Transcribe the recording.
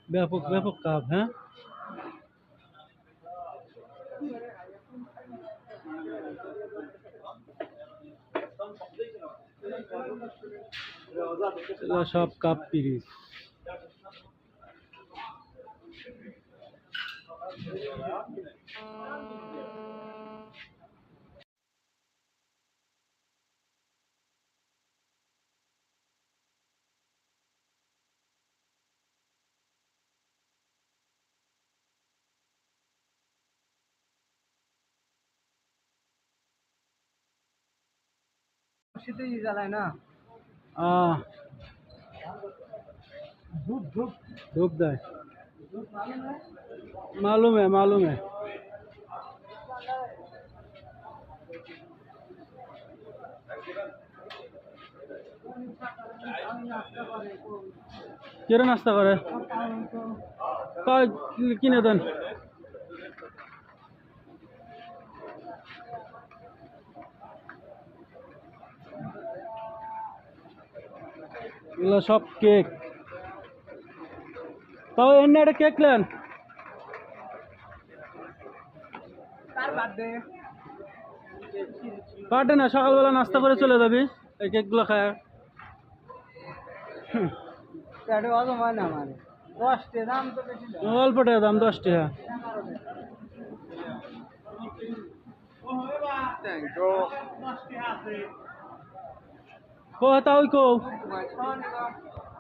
ব্যাপক ব্যাপক কাপ, হ্যাঁ। এগুলো সব কাপ পিরিচ। আহ धूप दे मालूम है मालूम है। কেরা নাস্তা করে কিনে দেন। এগুলো সব কেক। তাও এমনি একটা কেক নেন। বার্থডে না, সকালবেলা নাস্তা করে চলে যাবি এই কেকগুলো খায়। অল্প টাকা দাম, 10 টাকা। কো তাও কো